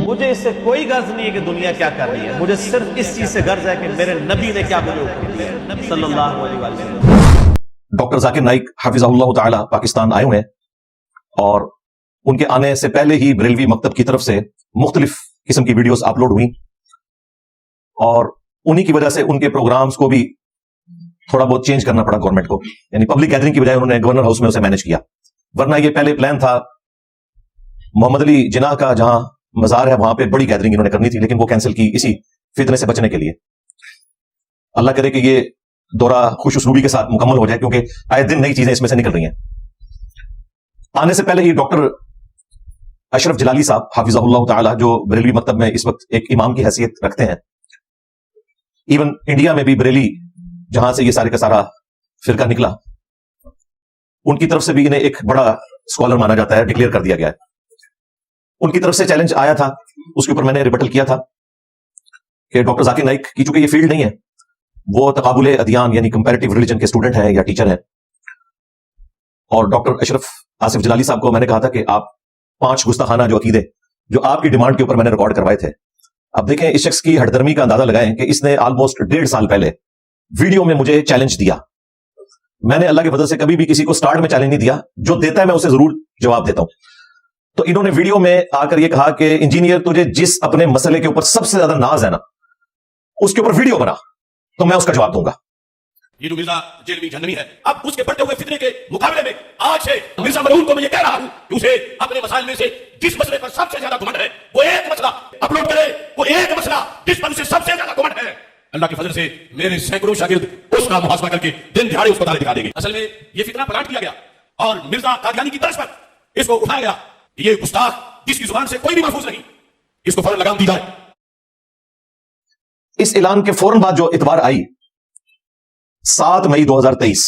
مجھے اس سے کوئی غرض نہیں ہے کہ دنیا کیا کر رہی ہے، مجھے صرف اس چیز سے غرض ہے کہ میرے نبی نے کیا مجھے حکم دیا صلی اللہ علیہ وسلم۔ ڈاکٹر ذاکر نائک حافظہ اللہ تعالی پاکستان آئے ہوئے ہیں، اور ان کے آنے سے پہلے ہی بریلوی مکتب کی طرف سے مختلف قسم کی ویڈیوز اپلوڈ ہوئی، اور انہی کی وجہ سے ان کے پروگرامز کو بھی تھوڑا بہت چینج کرنا پڑا گورنمنٹ کو، یعنی پبلک گیدرنگ کی بجائے انہوں نے گورنر ہاؤس میں اسے مینج کیا، ورنہ یہ پہلے پلان تھا محمد علی جناح کا جہاں مزار ہے وہاں پہ بڑی گیدرنگ انہوں نے کرنی تھی، لیکن وہ کینسل کی اسی فتنے سے بچنے کے لیے۔ اللہ کرے کہ یہ دورہ خوش اسلوبی کے ساتھ مکمل ہو جائے، کیونکہ آئے دن نئی چیزیں اس میں سے نکل رہی ہیں۔ آنے سے پہلے ہی ڈاکٹر اشرف جلالی صاحب حافظہ اللہ تعالی، جو بریلوی مکتب میں اس وقت ایک امام کی حیثیت رکھتے ہیں، ایون انڈیا میں بھی بریلی جہاں سے یہ سارے کا سارا فرقہ نکلا، ان کی طرف سے بھی انہیں ایک بڑا اسکالر مانا جاتا ہے، ڈکلیئر کر دیا گیا ہے۔ ان کی طرف سے چیلنج آیا تھا، اس کے اوپر میں نے ریبٹل کیا تھا کہ ڈاکٹر ذاکر نائک کی چونکہ یہ فیلڈ نہیں ہے، وہ تقابل ادیان یعنی کمپیریٹیو ریلیجن کے اسٹوڈنٹ ہیں یا ٹیچر ہیں، اور ڈاکٹر اشرف آصف جلالی صاحب کو میں نے کہا تھا کہ آپ 5 گستاخانہ جو عقیدے جو آپ کی ڈیمانڈ کے اوپر میں نے ریکارڈ کروائے تھے، اب دیکھیں اس شخص کی ہٹ درمی کا اندازہ لگائیں کہ اس نے آلموسٹ 1.5 سال پہلے ویڈیو میں مجھے چیلنج دیا۔ میں نے اللہ کے فضل سے کبھی بھی کسی کو سٹارٹ میں چیلنج نہیں دیا، جو دیتا ہے میں اسے ضرور جواب دیتا ہوں۔ تو انہوں نے ویڈیو میں آ کر یہ کہا کہ انجینئر تجھے جس اپنے مسئلے کے اوپر سب سے زیادہ ناز ہے نا، اس کے اوپر ویڈیو بنا تو میں اس کا جواب دوں گا۔ یہ جو مرزا جیلوی جہنمی ہے، اب اس کے بڑھتے ہوئے فتنے کے مقابلے میں آج سے مرزا مرہون کو میں یہ کہہ رہا ہوں کہ اسے اپنے مسائل میں سے جس مسئلے پر سب سے زیادہ گھمنڈ ہے وہ ایک مسئلہ اپلوڈ کرے، وہ ایک مسئلہ جس پر اسے سب سے زیادہ گھمنڈ ہے۔ اللہ کے فضل سے میرے سینکڑوں شاگرد اس کا محاسبہ کر کے دن دہاڑے اس کو تارے دکھا دیں گے۔ اصل میں یہ فتنہ پلاٹ کیا گیا اور مرزا قادیانی کی طرز پر اس کو اٹھایا گیا کہ یہ گستاخ جس کی زبان سے کوئی بھی محفوظ نہیں، اس کو فوراً لگام دی جائے۔ اس اعلان کے فوراً بعد جو اتوار آئی 7 مئی 2023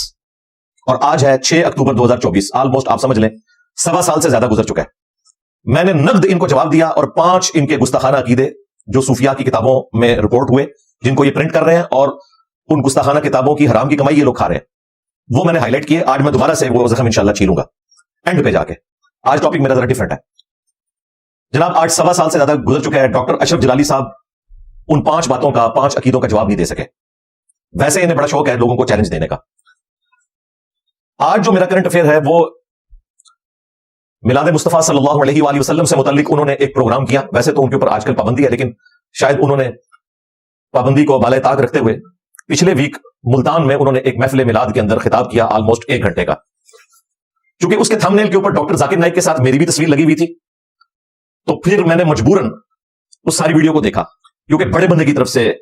اور آج ہے 6 اکتوبر 2024، آلموسٹ آپ سمجھ لیں 1.25 سال سے زیادہ گزر چکا ہے۔ میں نے نقد ان کو جواب دیا، اور 5 ان کے گستاخانہ عقیدے جو صوفیاء کی کتابوں میں رپورٹ ہوئے، جن کو یہ پرنٹ کر رہے ہیں، اور ان گستاخانہ کتابوں کی حرام کی کمائی یہ لوگ کھا رہے ہیں، وہ میں نے ہائی لائٹ کیے۔ آج میں دوبارہ سے وہ زخم انشاءاللہ چھیلوں گا اینڈ پہ جا کے۔ آج ٹاپک میرا ذرا ڈیفرنٹ ہے جناب۔ آج 1.25 سال سے زیادہ گزر چکا ہے، ڈاکٹر اشرف جلالی صاحب ان 5 باتوں کا، 5 عقیدوں کا جواب نہیں دے سکے۔ ویسے انہیں بڑا شوق ہے لوگوں کو چیلنج دینے کا۔ آج جو میرا کرنٹ افیئر ہے وہ میلاد مصطفیٰ صلی اللہ علیہ وآلہ وسلم سے متعلق انہوں نے ایک پروگرام کیا۔ ویسے تو ان کے اوپر آج کل پابندی ہے، لیکن شاید انہوں نے پابندی کو بالائے طاق رکھتے ہوئے پچھلے ویک ملتان میں انہوں نے ایک محفل میلاد کے اندر خطاب کیا آلموسٹ 1 گھنٹے کا۔ چونکہ اس کے تھمبنیل کے اوپر ڈاکٹر ذاکر نائک کے ساتھ میری بھی تصویر لگی ہوئی تھی، تو پھر میں نے مجبوراً اس ساری ویڈیو کو دیکھا، کیونکہ بڑے بندے کی طرف سے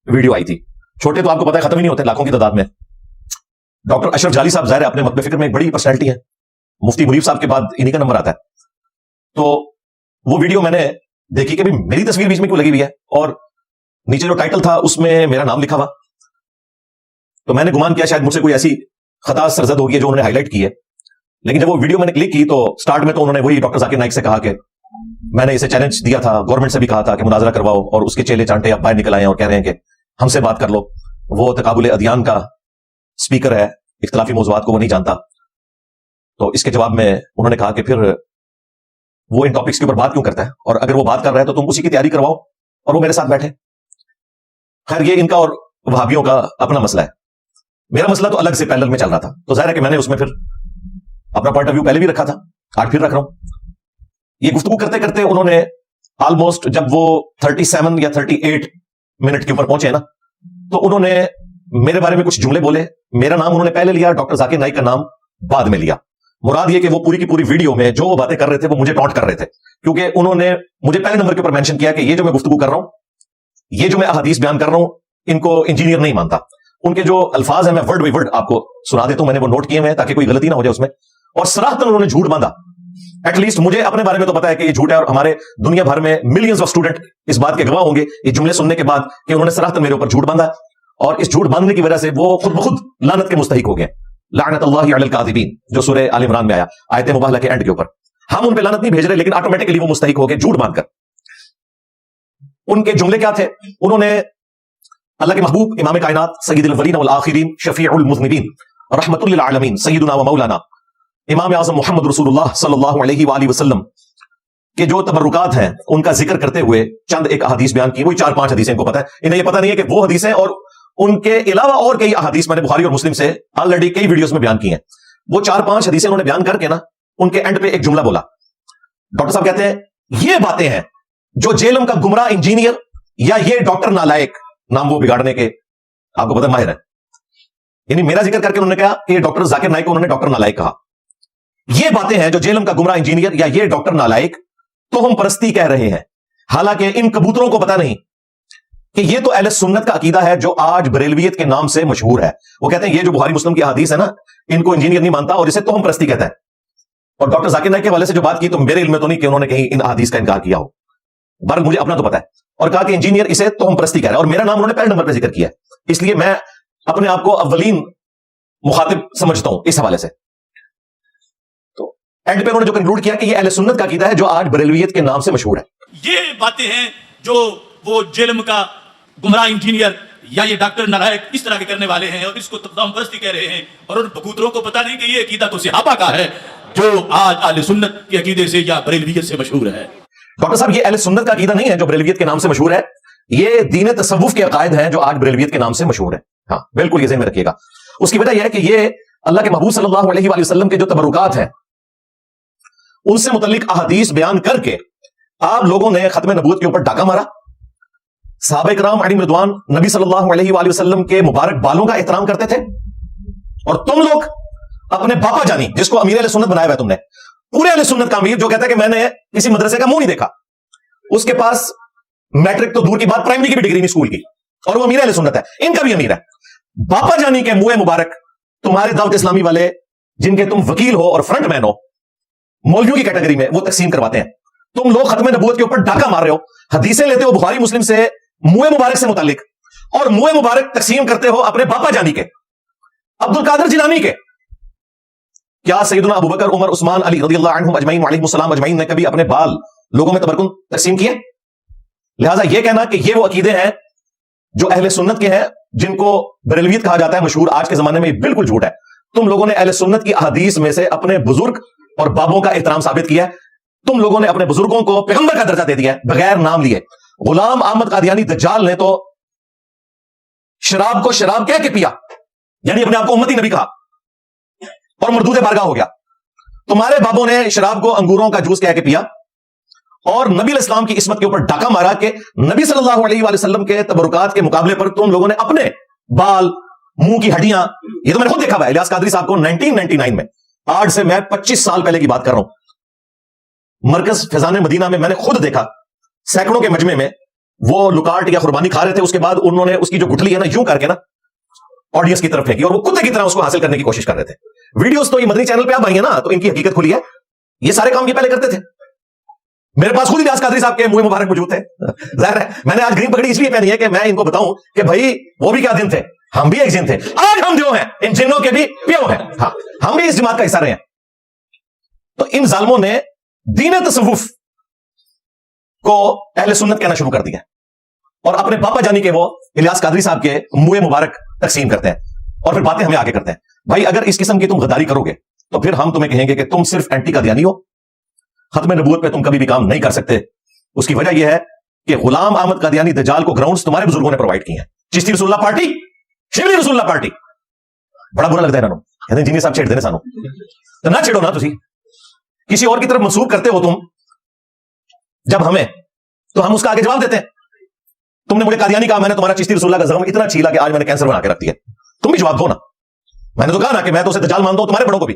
ویڈیو آئی تھی، چھوٹے تو آپ کو پتہ ہے ختم ہی نہیں ہوتے، لاکھوں کی تعداد میں۔ ڈاکٹر اشرف جلالی صاحب ظاہر ہے اپنے مکتب فکر میں ایک بڑی پرسنالٹی ہے، مفتی منیف صاحب کے بعد انہی کا نمبر آتا ہے۔ تو وہ ویڈیو میں نے دیکھی کہ میری تصویر بیچ میں کیوں لگی ہوئی ہے، اور نیچے جو ٹائٹل تھا اس میں میرا نام لکھا ہوا، تو میں نے گمان کیا شاید مجھ سے کوئی ایسی خطا سرزد ہوگی جو انہوں نے ہائی لائٹ کی ہے۔ لیکن جب وہ ویڈیو میں نے کلک کی تو سٹارٹ میں تو انہوں نے وہی ڈاکٹر ذاکر نائک سے کہا کہ میں نے اسے چیلنج دیا تھا، گورنمنٹ سے بھی کہا تھا کہ مناظرہ کرواؤ، اور اس کے چیلے چانٹے اب باہر نکل آئے ہیں اور کہہ رہے ہیں کہ ہم سے بات کر لو۔ وہ تقابل ادیان کا اسپیکر ہے، اختلافی موضوعات کو وہ نہیں جانتا۔ تو اس کے جواب میں انہوں نے کہا کہ پھر وہ ان ٹاپکس کے اوپر بات کیوں کرتا ہے، اور اگر وہ بات کر رہا ہے تو تم اسی کی تیاری کرواؤ، اور وہ میرے ساتھ بیٹھے۔ خیر یہ ان کا اور وہابیوں کا اپنا مسئلہ ہے، میرا مسئلہ تو الگ سے پیرلل میں چل رہا تھا، تو ظاہر ہے کہ میں نے اس میں پھر اپنا پوائنٹ آف ویو پہلے بھی رکھا تھا، آج پھر رکھ رہا ہوں۔ یہ گفتگو کرتے کرتے انہوں نے آلموسٹ جب وہ 37 یا 38 منٹ کے اوپر پہنچے نا، تو انہوں نے میرے بارے میں کچھ جملے بولے۔ میرا نام انہوں نے پہلے لیا، ڈاکٹر ذاکر نائک کا نام بعد میں لیا۔ مراد یہ کہ وہ پوری کی پوری ویڈیو میں جو وہ باتیں کر رہے تھے وہ مجھے ٹانٹ کر رہے تھے، کیونکہ انہوں نے مجھے پہلے نمبر کے اوپر مینشن کیا کہ یہ جو میں گفتگو کر رہا ہوں، یہ جو میں احادیث بیان کر رہا ہوں، ان کو انجینئر نہیں مانتا۔ ان کے جو الفاظ ہیں میں ورڈ بائی ورڈ آپ کو سنا دیتا ہوں، میں نے وہ نوٹ کیے ہیں تاکہ کوئی غلطی نہ ہو جائے اس میں۔ اور صراحتاً انہوں نے جھوٹ باندھا، ایٹ لیسٹ مجھے اپنے بارے میں تو پتا ہے کہ یہ جھوٹ ہے، اور ہمارے دنیا بھر میں ملینز آف اسٹوڈنٹ اس بات کے گواہ ہوں گے یہ جملے سننے کے بعد کہ انہوں نے صراحتاً میرے اوپر جھوٹ باندھا، اور اس جھوٹ باندھنے کی وجہ سے وہ خود بخود لعنت کے مستحق ہو گئے۔ لعنت اللہ علی الکاذبین جو سورہ آل عمران میں آیا، آیت مبارکہ کے اینڈ کے اوپر۔ ہم ان پہ لعنت نہیں بھیج رہے، لیکن آٹومیٹکلی وہ مستحق ہو گئے جھوٹ باندھ کر۔ ان کے جملے کیا تھے؟ انہوں نے اللہ کے محبوب امام کائنات سید الاولین والآخرین شفیع المذنبین رحمت للعالمین سیدنا و مولانا امام اعظم محمد رسول اللہ صلی اللہ علیہ وآلہ وسلم کہ جو تبرکات ہیں ان کا ذکر کرتے ہوئے چند ایک احادیث بیان کی. وہی 4-5 حدیثیں ان کو پتہ ہے. انہیں یہ پتہ نہیں ہے کہ وہ حدیثیں اور ان کے علاوہ اور کئی احادیث میں نے بخاری اور مسلم سے آلریڈی کئی ویڈیوز میں بیان کی ہیں. وہ 4-5 حدیثیں انہوں نے بیان کر کے نا ان کے اینڈ پہ ایک جملہ بولا. ڈاکٹر صاحب کہتے ہیں یہ باتیں ہیں جو جیلم کا گمراہ انجینئر یا یہ ڈاکٹر نالائق, نام وہ بگاڑنے کے آپ کو پتہ ماہر ہے, یعنی میرا ذکر کر کے انہوں نے کہا کہ ڈاکٹر ذاکر نائک کو انہوں نے ڈاکٹر نالائق کہا. یہ باتیں ہیں جو جیلم کا گمراہ انجینئر یا یہ ڈاکٹر نالائق توہم پرستی کہہ رہے ہیں, حالانکہ ان کبوتروں کو پتہ نہیں کہ یہ تو اہل سنت کا عقیدہ ہے جو آج بریلویت کے نام سے مشہور ہے. وہ کہتے ہیں یہ جو بخاری مسلم کی حدیث ہے نا, ان کو انجینئر نہیں مانتا اور اسے توہم پرستی کہتا ہے. اور ڈاکٹر ذاکر نائک کے حوالے سے جو بات کی تو میرے علم میں تو نہیں کہ انہوں نے کہیں ان حدیث کا انکار کیا ہو, بلکہ مجھے اپنا تو پتا ہے, اور کہا کہ انجینئر اسے توہم پرستی کہہ رہا ہے, اور میرا نام انہوں نے پہلے نمبر پہ ذکر کیا ہے, اس لیے میں اپنے آپ کو اولین مخاطب سمجھتا ہوں اس حوالے سے. تو اینڈ پہ انہوں نے جو کنکلوڈ کیا کہ یہ اہل سنت کا عقیدہ ہے جو آج بریلویت کے نام سے مشہور ہے. یہ باتیں ہیں جو وہ جیلم کا گمراہ انجینئر یا یہ ڈاکٹر نالائق اس طرح کے کرنے والے ہیں اور اس کو توہم پرستی کہہ رہے ہیں, اور ان بکوتروں کو پتہ نہیں کہ یہ عقیدہ تو صحابہ کا ہے جو آج اہل سنت کے عقیدے سے یا بریلویت سے مشہور ہے. ڈاکٹر صاحب یہ اہل سنت کا عقیدہ نہیں ہے جو بریلویت کے نام سے مشہور ہے, یہ دین تصوف کے عقائد ہیں جو آج بریلویت کے نام سے مشہور ہیں. ہاں بالکل یہ ذہن میں رکھیے گا. اس کی وجہ یہ ہے کہ یہ اللہ کے محبوب صلی اللہ علیہ وآلہ وسلم کے جو تبرکات ہیں ان سے متعلق احادیث بیان کر کے آپ لوگوں نے ختم نبوت کے اوپر ڈاکہ مارا. صحابہ کرام علیہم رضوان نبی صلی اللہ علیہ وآلہ وسلم کے مبارک بالوں کا احترام کرتے تھے, اور تم لوگ اپنے باپا جانی جس کو امیر اہل سنت بنایا ہوا ہے تم نے, پورے اہل سنت کا امیر جو کہتا ہے کہ میں نے کسی مدرسے کا منہ نہیں دیکھا, اس کے پاس میٹرک تو دور کی بات پرائمری کی بھی ڈگری نہیں اسکول کی, اور وہ امیر اہل سنت ہے, ان کا بھی امیر ہے. باپا جانی کے منہ مبارک تمہارے دعوت اسلامی والے جن کے تم وکیل ہو اور فرنٹ مین ہو مولویوں کی کیٹیگری میں, وہ تقسیم کرواتے ہیں. تم لوگ ختم نبوت کے اوپر ڈاکہ مار رہے ہو, حدیثیں لیتے ہو بخاری مسلم سے منہ مبارک سے متعلق, اور منہ مبارک تقسیم کرتے ہو اپنے باپا جانی کے, عبد القادر جیلانی کے. کیا سیدنا ابوبکر عمر عثمان علی رضی اللہ عنہم اجمعین وعلیہم السلام اجمعین نے کبھی اپنے بال لوگوں میں تبرکن تقسیم کیے؟ لہٰذا یہ کہنا کہ یہ وہ عقیدے ہیں جو اہل سنت کے ہیں جن کو بریلویت کہا جاتا ہے مشہور آج کے زمانے میں, بالکل جھوٹ ہے. تم لوگوں نے اہل سنت کی احادیث میں سے اپنے بزرگ اور بابوں کا احترام ثابت کیا ہے. تم لوگوں نے اپنے بزرگوں کو پیغمبر کا درجہ دے دیا ہے بغیر نام لیے. غلام احمد قادیانی دجال نے تو شراب کو شراب کہہ کے پیا, یعنی اپنے آپ کو امتی نبی کہا اور مردود بارگاہ ہو گیا. تمہارے بابوں نے شراب کو انگوروں کا جوس کہہ کے پیا, اور نبی الاسلام کی عصمت کے اوپر ڈاکہ مارا کہ نبی صلی اللہ علیہ وآلہ وسلم کے تبرکات کے مقابلے پر تم لوگوں نے اپنے بال, منہ کی ہڈیاں, یہ تو میں نے خود دیکھا ہوا ہے الیاس قادری صاحب کو 1999 میں, آج سے میں 25 سال پہلے کی بات کر رہا ہوں, مرکز فیضان مدینہ میں میں نے خود دیکھا سینکڑوں کے مجمع میں وہ لکاٹ یا قربانی کھا رہے تھے, اس کے بعد انہوں نے اس کی جو گٹھلی ہے نا یوں کر کے نا آڈینس کی طرف پھینکی, اور وہ کتے کی طرح اس کو حاصل کرنے کی کوشش کر رہے تھے. ویڈیوز تو یہ مدنی چینل پہ آپ آئی ہیں نا, تو ان کی حقیقت کھلی ہے. یہ سارے کام یہ پہلے کرتے تھے. میرے پاس خود الیاس قادری صاحب کے منہ مبارک موجود تھے. ظاہر ہے میں نے آج گرین پگڑی اس لیے پہنی ہے کہ میں ان کو بتاؤں کہ بھائی وہ بھی کیا دن تھے, ہم بھی ایک جن تھے, آج ہم جو ہیں ان جنوں کے بھی پیو ہیں. ہاں ہم بھی اس جماعت کا حصہ رہے ہیں. تو ان ظالموں نے دین تصوف کو اہل سنت کہنا شروع کر دیا, اور اپنے باپا جانی کے وہ الیاس قادری صاحب کے منہ مبارک تقسیم کرتے ہیں, اور پھر باتیں ہمیں آگے کرتے ہیں. بھائی اگر اس قسم کی تم غداری کرو گے تو پھر ہم تمہیں کہیں گے کہ تم صرف اینٹی قادیانی ہو, ختم نبوت پہ تم کبھی بھی کام نہیں کر سکتے. اس کی وجہ یہ ہے کہ غلام احمد قادیانی دجال کو گراؤنڈز تمہارے بزرگوں نے پرووائڈ کی ہیں. چشتی رسول اللہ پارٹی, شبلی رسول اللہ پارٹی, بڑا برا لگتا ہے انہوں کہتے ہیں جنہیں صاحب چھیڑ دینے سانو, تو نہ چھیڑو نا, تسی کسی اور کی طرف منسوب کرتے ہو تم جب ہمیں, تو ہم اس کا آگے جواب دیتے ہیں. تم نے مجھے قادیانی کہا, میں نے تمہارا چشتی رسول اللہ کا زخم اتنا چھیلا کہ آج میں نے کینسر بنا کے رکھ دیا. تم بھی جواب دو نا. میں نے تو کہا نا کہ میں تو اسے دجال مانتا ہوں, تمہارے بڑوں کو بھی.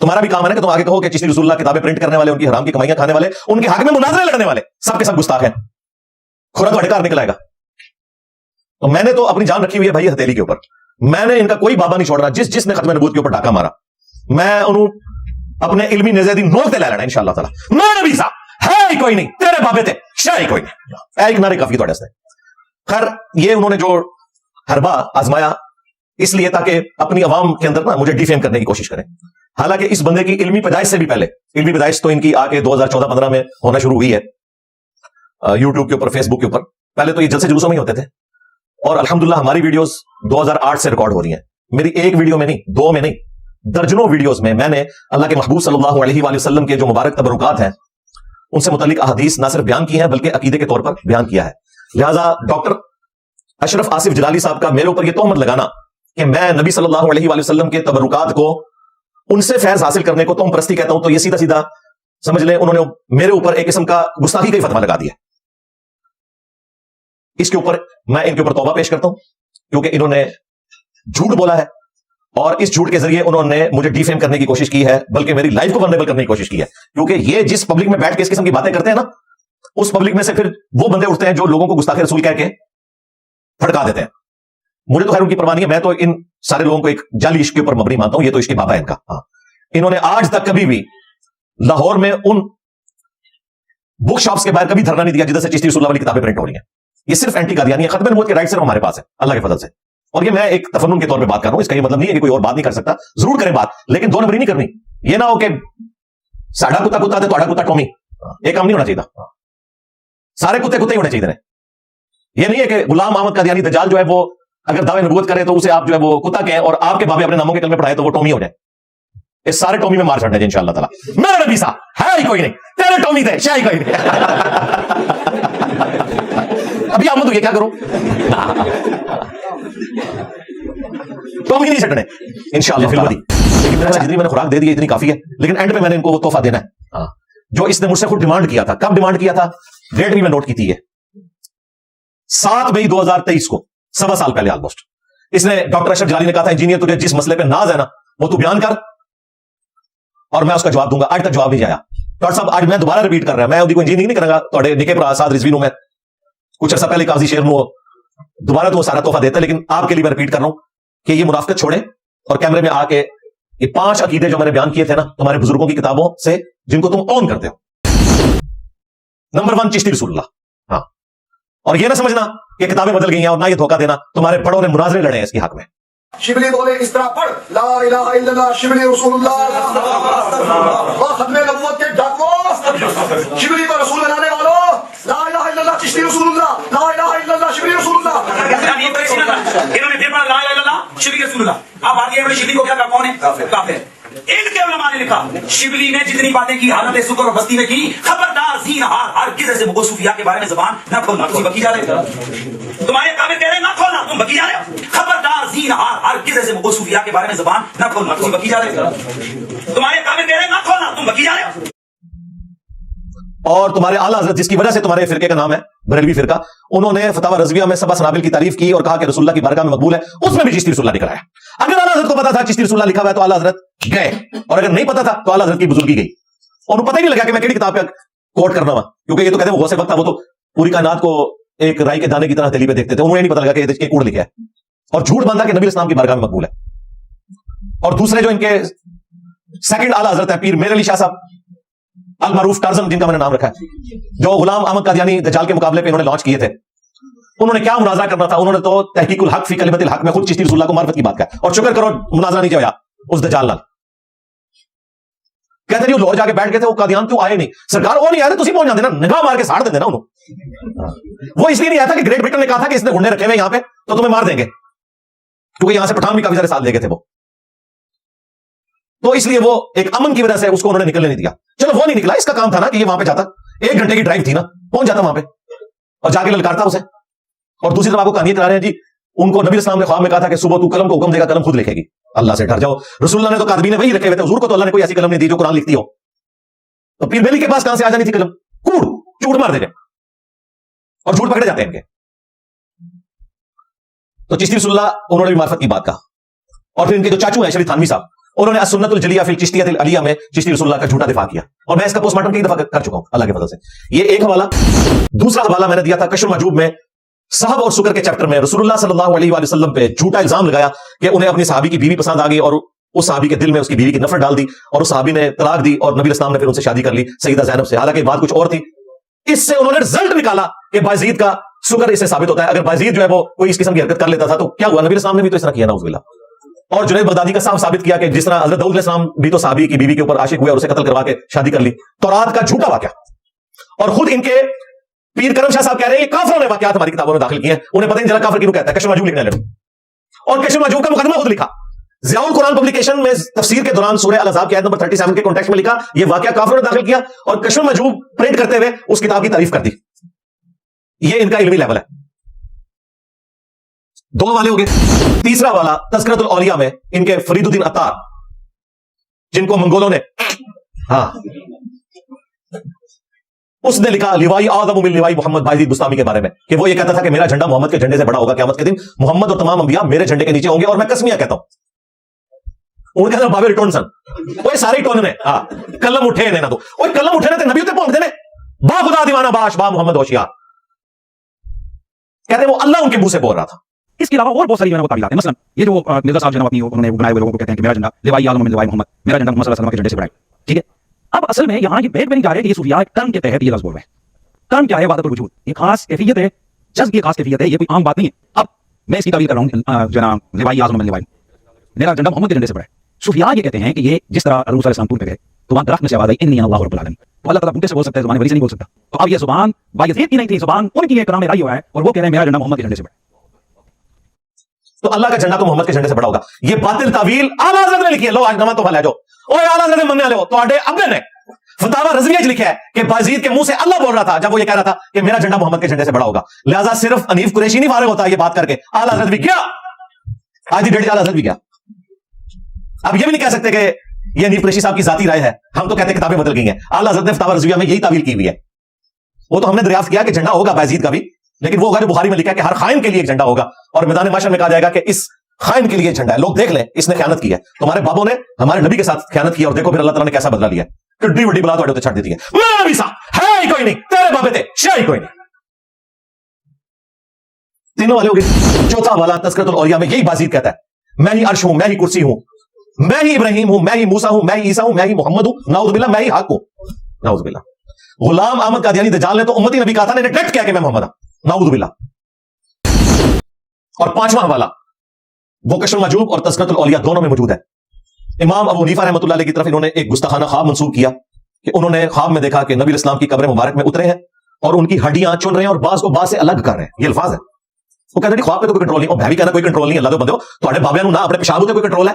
تمہارا بھی کام ہے نا کہ تم آگے کہو کہ چشتی رسول اللہ کتابیں پرنٹ کرنے والے, ان کی حرام کی کمائیاں کھانے والے, ان کے حق میں مناظرے لڑنے والے سب کے سب گستاخ ہیں. کھورا تو ہٹکار نکل آئے گا. تو میں نے تو اپنی جان رکھی ہوئی ہے بھائی ہتھیلی کے اوپر. میں نے ان کا کوئی بابا نہیں چھوڑ رہا. جس نے ختم نبوت کے اوپر ڈاکہ مارا, میں انہوں اپنے علمی نظر دی نوک تے لے لینا انشاءاللہ تعالی. میں نبی صاحب ہے ہی کوئی نہیں, تیرے بابے تھے شاہ ہی کوئی نہیں. ایک نعرے کافی تھوڑے سے. خیر یہ انہوں نے جو حربہ آزمایا اس لیے تاکہ اپنی عوام کے اندر نا مجھے ڈیفیم کرنے کی کوشش کریں. حالانکہ اس بندے کی علمی پیدائش سے بھی پہلے, علمی پیدائش تو ان کی آ کے 2014-15 میں ہونا شروع ہوئی ہے یوٹیوب کے اوپر, فیس بک کے اوپر. پہلے تو یہ جلسے جلوسوں میں ہی ہوتے تھے, اور الحمدللہ ہماری ویڈیوز 2008 سے ریکارڈ ہو رہی ہیں. میری ایک ویڈیو میں نہیں, دو میں نہیں, درجنوں ویڈیوز میں میں نے اللہ کے محبوب صلی اللہ علیہ وآلہ وسلم کے جو مبارک تبرکات ہیں ان سے متعلق احادیث نہ صرف بیان کی ہیں بلکہ عقیدے کے طور پر بیان کیا ہے. لہذا ڈاکٹر اشرف آصف جلالی صاحب کا میرے اوپر یہ تہمت لگانا کہ میں نبی صلی اللہ علیہ وآلہ وسلم کے تبرکات کو ان سے فیض حاصل کرنے کو تم پرستی کہتا ہوں, تو یہ سیدھا سیدھا سمجھ لیں انہوں نے میرے اوپر ایک قسم کا گستاخی کا فتویٰ لگا دیا. اس کے اوپر میں ان کے اوپر توبہ پیش کرتا ہوں کیونکہ انہوں نے جھوٹ بولا ہے اور اس جھوٹ کے ذریعے انہوں نے مجھے ڈیفیم کرنے کی کوشش کی ہے, بلکہ میری لائف کو ولنریبل کرنے کی کوشش کی ہے. کیونکہ یہ جس پبلک میں بیٹھ کے اس قسم کی باتیں کرتے ہیں نا, اس پبلک میں سے پھر وہ بندے اٹھتے ہیں جو لوگوں کو گستاخ رسول کہہ کے پھڑکا دیتے ہیں. مجھے تو خیر ان کی پرواہ نہیں ہے, میں تو ان سارے لوگوں کو ایک جعلی عشق کے اوپر مبنی مانتا ہوں. یہ تو عشق بابا ہے ان کا. ہاں, انہوں نے آج تک کبھی بھی لاہور میں ان بک شاپس کے باہر کبھی دھرنا نہیں دیا جدھر سے چشتی رسول اللہ والی کتابیں پرنٹ ہو رہی ہیں. یہ صرف اینٹی قادیانی ہے. ختم نبوت کے رائٹ صرف ہمارے پاس ہے اللہ کے فضل سے. اور یہ میں ایک تفنن کے طور پہ بات کر رہا ہوں, اس کا یہ مطلب نہیں ہے کہ کوئی اور بات نہیں کر سکتا, ضرور کریں بات, لیکن دو نمبری نہیں کرنی. یہ نہ ہو کہ ساڑھا کتا کتا تھا تو کتا ٹومی, ایک کام نہیں ہونا چاہیے. سارے کتے کتے ہی ہونے چاہیے. یہ نہیں ہے کہ غلام احمد قادیانی دجال جو ہے وہ اگر دعوے نبوت کرے تو اسے آپ جو ہے وہ کتا کہیں اور آپ کے بابے اپنے ناموں کے کلمے پڑھائے تو وہ ٹومی ہو جائے. اس سارے ٹومی میں مار چھڑنا ہے انشاءاللہ تعالی. میرا نبی صاحب ہے ہی کوئی نہیں, تیرے ٹومی تھے شاہی کوئی نہیں. ابھی آپ مت یہ کیا کرو, ٹومی نہیں چھٹنے انشاءاللہ تعالی. لیکن جتنی میں نے خوراک دے دی اتنی کافی ہے, لیکن اینڈ پہ میں نے ان کو وہ تحفہ دینا ہے جو اس نے مجھ سے خود ڈیمانڈ کیا تھا. کب ڈیمانڈ کیا تھا, ڈیٹ بھی میں نوٹ کی تھی, 7 مئی 2023 کو, 1.25 سال پہلے آلموسٹ. اس نے ڈاکٹر اشرف جلالی نے کہا تھا انجینئر تجھے جس مسئلے پہ ناز ہے نا وہ تو بیان کر اور میں اس کا جواب دوں گا. آج تک جواب نہیں آیا. ڈاکٹر صاحب آج میں دوبارہ ریپیٹ کر رہا ہوں, میں ان کو انجینئرنگ نہیں کروں گا, تھوڑے نکے پر آساد رضوی ہوں میں, کچھ عرصہ پہلے قاضی شیر میں دوبارہ تو وہ سارا تحفہ دیتا ہے, لیکن آپ کے لیے میں ریپیٹ کر رہا ہوں کہ یہ منافقت چھوڑے اور کیمرے میں آ کے یہ 5 عقیدے جو میں نے بیان کیے تھے نا تمہارے بزرگوں کی کتابوں سے جن کو تم اون کرتے ہو. نمبر 1 چشتی رسول اللہ. ہاں, اور یہ نہ سمجھنا کہ کتابیں بدل گئی ہیں اور نہ یہ دھوکہ دینا, تمہارے بڑوں نے مناظرے لڑے ہیں اس کے حق میں. شبلی بولے اس طرح پڑھ لا الہ الا اللہ شبلی رسول اللہ ختم نبوت کے ڈاکو شبلی پر رسول بنانے والوں لا الہ الا اللہ چشتی رسول اللہ لا الہ الا اللہ شبلی رسول اللہ. انہوں نے پھر پڑھا لا الہ الا اللہ شبلی رسول اللہ. آپ آگے بڑے شبلی کو کیا کون ہے, کافر. ان کے علماء نے لکھا شبلی نے جتنی باتیں کی حالت سکر اور بستی میں کی, خبردار زینہار ہرگز ایسے مغول صوفیاء کے بارے میں زبان نہ کھولنا. تم بکی جا رہے تمہارے کافر کہہ رہے ہیں نہ کھولنا, تم بکی جا رہے ہو. خبردار زینہار ہرگز ایسے مغول صوفیاء کے بارے میں زبان نہ کھولنا. تم بکی جا رہے تمہارے کافر کہہ رہے ہیں نہ کھولنا, تم بکی جا رہے ہو. اور تمہارے اعلیٰ حضرت جس کی وجہ سے تمہارے فرقے کا نام ہے بریلوی فرقہ, انہوں نے فتاوی رضویہ میں 7 سنابل کی تعریف کی اور کہا کہ رسول اللہ کی بارگاہ میں مقبول ہے, اس میں بھی چشتی رسول اللہ لکھا ہے. اگر اعلیٰ حضرت کو پتا تھا چشتی رسول اللہ لکھا ہوا ہے تو اعلیٰ حضرت گئے, اور اگر نہیں پتا تھا تو اعلیٰ حضرت کی بزرگی گئی. اور انہوں پتہ ہی نہیں لگا کہ میں کیڑی کتاب پہ کوٹ کرنا ہوا, کیونکہ یہ تو کہتے ہیں وہ غوث وقت تھا, وہ تو پوری کائنات کو ایک رائی کے دانے کی طرح تلی پہ دیکھتے تھے. انہوں نے نہیں پتا لگا کہ ایک کوڑ لکھا ہے, اور جھوٹ باندھا کہ نبی اسلام کی بارگاہ میں مقبول ہے. اور دوسرے جو ان کے سیکنڈ اعلیٰ حضرت ہیں پیر میر علی شاہ صاحب المعروف ٹارزن, جن کا میں نے نام رکھا ہے, جو غلام احمد قادیانی دجال کے مقابلے پہ انہوں نے لانچ کیے تھے, انہوں نے کیا مناظرہ کرنا تھا, انہوں نے تو تحقیق الحق فی کلمت الحق میں خود چشتی رسول اللہ کو معرفت کی بات کہا. اور شکر کرو مناظرہ نہیں جایا اس دجال نال. کہتے نہیں وہ لاہور جا کے بیٹھ گئے تھے, وہ قادیان کیوں آئے نہیں, سرکار وہ نہیں آئے تھے, تسی پہنچ جاتے نا, نگاہ مار کے ساڑ دیتے نا انہوں. وہ اس لیے نہیں آیا تھا کہ گریٹ برٹن نے کہا تھا کہ اس نے گھنڈے رکھے ہوئے یہاں پہ تو تمہیں مار دیں گے, کیونکہ یہاں سے پٹھان بھی کافی سارے ساتھ لے گئے تھے وہ, تو اس لیے وہ ایک امن کی وجہ سے اس کو انہوں نے نکلنے نہیں دیا. چلو وہ نہیں نکلا, اس کا کام تھا نا کہ یہ وہاں پہ جاتا, 1 گھنٹے کی ڈرائیو تھی نا, پہنچ جاتا وہاں پہ اور جا کے للکارتا اسے. اور دوسری طرف آپ کو کہانی کرا رہے ہیں جی, ان کو نبی اسلام نے خواب میں کہا تھا کہ صبح تو قلم کو حکم دے گا, قلم خود لکھے گی, اللہ سے ڈر جاؤ. رسول اللہ نے تو کاتبین وہی رکھے ہوئے تھے, حضور کو تو اللہ نے کوئی ایسی قلم نہیں دی جو قرآن لکھتی ہو, تو پیر میلی کے پاس کہاں سے آ جانی تھی قلم, کوڑ چوٹ مار دے گئے اور جھوٹ پکڑے جاتے ہیں ان کے. تو چشتی رسول اللہ انہوں نے بھی معرفت کی بات کہا. اور پھر ان کے جو چاچو ہیں شریف تھانوی صاحب, انہوں نے السنت الجلیہ فی الچشتیہ العلیہ میں چشتی رسول اللہ کا جھوٹا دفاع کیا, اور میں اس کا پوسٹ مارٹم کئی دفعہ کر چکا ہوں اللہ کے فضل سے. یہ ایک حوالہ. دوسرا حوالہ میں نے دیا تھا کشف المحجوب میں صحب اور سکر کے چیپٹر میں, رسول اللہ صلی اللہ علیہ وآلہ وسلم پہ جھوٹا الزام لگایا کہ انہیں اپنی صحابی کی بیوی پسند آ گئی, اور اس صحابی کے دل میں اس کی بیوی کی نفرت ڈال دی, اور اس صحابی نے طلاق دی, اور نبی اسلام نے پھر ان سے شادی کر لی سیدہ زینب سے, حالانکہ بات کچھ اور تھی. اس سے انہوں نے رزلٹ نکالا کہ بایزید کا سکر اس سے ثابت ہوتا ہے. اگر بایزید جو ہے وہ کوئی اس قسم کی حرکت کر لیتا تھا تو کیا ہوا, نبی اسلام نے بھی تو اس طرح کیا, نعوذ باللہ. اور جنید بغدادی کا صاحب ثابت کیا کہ جس طرح حضرت داؤد علیہ السلام بھی تو صحابی کی بیوی کے اوپر عاشق ہوئے اور اسے قتل کروا کے شادی کر لی. تورات کا جھوٹا واقعہ, اور خود ان کے پیر کرم شاہ صاحب کہہ رہے ہیں یہ کافروں نے واقعات ہماری کتابوں میں داخل کیے ہیں, انہیں پتہ نہیں چلا کافر کیوں کہتا ہے. کشف المحجوب لکھنے لگے, اور کشف المحجوب کا مقدمہ خود لکھا, ضیاء قرآن پبلیکیشن میں تفسیر کے دوران سورہ الاحزاب کی آیت نمبر 37 کے کانٹیکسٹ میں لکھا یہ واقعہ کافروں نے داخل کیا اور کشف المجوب پرنٹ کرتے ہوئے اس کتاب کی تعریف کر دی. یہ ان کا علمی لیول ہے. 2 والے ہو گئے. تیسرا والا تذکرۃ الاولیاء میں ان کے فرید الدین عطار جن کو منگولوں نے اس نے لکھا لیوائی اعظم من لیوائی محمد بایزید بستامی کے بارے میں کہ وہ یہ کہتا تھا کہ میرا جھنڈا محمد کے جھنڈے سے بڑا ہوگا قیامت کے دن. محمد اور تمام انبیاء میرے جھنڈے کے نیچے ہوں گے اور میں قسمیاں کہتا ہوں. ان کے اندر بابے ریٹون سن وہ سارے ٹون نے کلم اٹھے نے نہ تو وہ کلم اٹھے نے تے نبی تے پونک دے نے با خدا دیوانہ باش با محمد ہوشیار کہتے ہیں وہ اللہ ان کے منہ سے بول رہا تھا. اس کے علاوہ اور بہت ساری جو ہے وہ تعویلات ہیں. مثلا یہ جو مرزا صاحب جناب اپنی انہوں نے بنائے ہوئے لوگوں کو کہتے ہیں کہ میرا جھنڈا لیوائی اعظم من لیوائی محمد میرا جھنڈا محمد صلی اللہ علیہ وسلم کے جھنڈے سے بڑا ہے. ٹھیک ہے. اب اصل میں یہاں یہ بیٹ میں نہیں جا رہے کہ یہ صوفیاء ٹرم کے تحت یہ لفظ بول رہے ہیں. ٹرم کیا ہے؟ وحدت الوجود. یہ خاص کیفیت ہے, جذب کی خاص کیفیت ہے, یہ کوئی عام بات نہیں ہے. اب میں اس کی تعبیر کر رہا ہوں جناب لیوائی اعظم من لیوائی میرا جھنڈا محمد کے جھنڈے سے بڑا ہے. صوفیاء یہ کہتے ہیں کہ یہ جس طرح حضور صلی اللہ علیہ وسلم ٹور پہ گئے تو وہاں درخت میں سے آواز آئی انی انا اللہ رب العالمین, تو اللہ تعالیٰ بوٹے سے بول سکتا ہے, زبان ولی سے نہیں بول سکتا. تو اب یہ زبان بایزید کی نہیں تھی, زبان ان کی کلام میں رائی ہوا ہے اور وہ کہہ رہے ہیں میرا جھنڈا محمد کے جھنڈے سے بڑا ہے. تو اللہ کا جھنڈا تو محمد کے جھنڈے سے بڑا ہوگا. یہ باطل تعویل اعلیٰ حضرت نے لکھی ہے. لو آج نماز تو لے جاؤ اوے اعلیٰ حضرت مننے والے ہو تو اڈے ابے نے فتاوی رضویہ لکھا ہے کہ بایزید کے منہ سے اللہ بول رہا تھا جب وہ یہ کہہ رہا تھا کہ میرا جھنڈا محمد کے جھنڈے سے بڑا ہوگا. لہذا صرف انیف قریشی نہیں فارغ ہوتا یہ بات کر کے, اعلیٰ حضرت بھی کیا آج ڈیٹ اعلیٰ حضرت بھی کیا. اب یہ بھی نہیں کہہ سکتے کہ یہ انیف قریشی صاحب کی ذاتی رائے ہے, ہم تو کہتے ہیں کتابیں بدل گئی ہیں. اعلیٰ حضرت نے فتاوی رضویہ میں یہی تعویل کی ہوئی ہے. وہ تو ہم نے دریافت کیا کہ جھنڈا ہوگا بایزید کا بھی, لیکن وہ ہوگا جو بخاری میں لکھا ہے کہ ہر خائن کے لیے ایک جھنڈا ہوگا اور میدان محشر میں کہا جائے گا کہ اس خائن کے لیے جھنڈا ہے. لوگ دیکھ لیں اس نے خیانت کی ہے, تمہارے بابوں نے ہمارے نبی کے ساتھ خیانت کی اور دیکھو پھر اللہ تعالیٰ نے کیسا بدلہ لیا ہے. کڈی وڈی بلا تو چھڑ دیتی ہے. میرا نبی صاحب ہے ہی کوئی نہیں, تیرے بابے تھے شے ہی کوئی نہیں. تینوں والے ہو گئے. چوتھا والا تذکرۃ الاولیاء میں یہی بازید کہتا ہے میں ہی عرش ہوں, میں ہی کرسی ہوں, میں ہی ابراہیم ہوں, میں ہی موسیٰ ہوں, میں ہی عیسیٰ ہوں, میں ہی محمد ہوں, نعوذ باللہ میں ہی حق ہوں. نعوذ باللہ. غلام احمد قادیانی دجال نے تو امتی نبی کہا تھا, نے ڈٹ کیا کہ میں محمد ہوں. نعوذ باللہ. اور پانچواں والا وہ کشف المجوب اور تذکرۃ الاولیاء دونوں میں موجود ہے. امام ابو حنیفہ رحمۃ اللہ علیہ کی طرف انہوں نے ایک گستاخانہ خواب منسوب کیا کہ انہوں نے خواب میں دیکھا کہ نبی اسلام کی قبر مبارک میں اترے ہیں اور ان کی ہڈیاں چن رہے ہیں اور بعض کو بعض سے الگ کر رہے ہیں. یہ الفاظ ہے. وہ کہتے ہیں خواب پہ تو کوئی کنٹرول نہیں, اور بھائی کہنا کوئی کنٹرول نہیں. اللہ دے بندے ہو تواڈے بابیاں نوں نہ اپنے پیشاب تے کوئی کنٹرول ہے,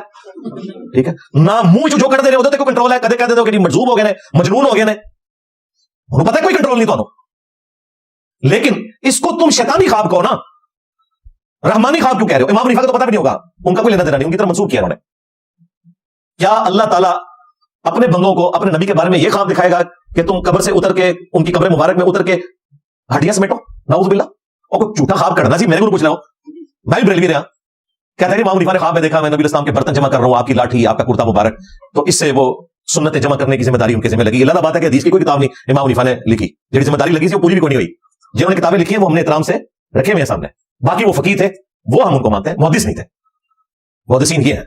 ٹھیک ہے, نہ منہ جو کر دے رہے ہوتے کوئی کنٹرول ہے. کدے کہتے ہو کہ مجذوب ہو گئے نے, مجنون ہو گئے نے, انہوں پتہ ہے کوئی کنٹرول نہیں تانوں. لیکن اس کو تم شیطانی خواب کہو نا, رحمانی خواب کیوں کہہ رہے ہو؟ امام حنیفہ کو تو پتہ بھی نہیں ہوگا, ان کا کوئی لینا دینا نہیں, ان کی طرف منسوخ کیا انہوں نے. کیا اللہ تعالیٰ اپنے بندوں کو اپنے نبی کے بارے میں یہ خواب دکھائے گا کہ تم قبر سے اتر کے ان کی قبر مبارک میں اتر کے ہڈیاں سمیٹو؟ نعوذ باللہ. اور کوئی جھوٹا خواب کرنا سی, میں نے کو پوچھ رہا ہوں, میں بھی بریلوی رہا. کہتا ہے امام حنیفہ نے خواب میں دیکھا میں نبی اسلام کے برتن جمع کر رہا ہوں, آپ کی لاٹھی, آپ کا کرتا مبارک, تو اس سے وہ سنتیں جمع کرنے کی ذمہ داری ان کے ذمہ لگی. اللہ بات ہے کہ حدیث کی کوئی کتاب نہیں امام حنیفہ نے لکھی, جو ذمہ داری لگی تھی وہ پوری بھی کوئی نہیں ہوئی. جنہوں نے کتابیں لکھی ہیں وہ ہم نے احترام سے رکھے ہوئے ہیں سامنے. باقی وہ فقیہ تھے, وہ ہم ان کو مانتے ہیں, محدث نہیں تھے. محدثین یہ ہیں.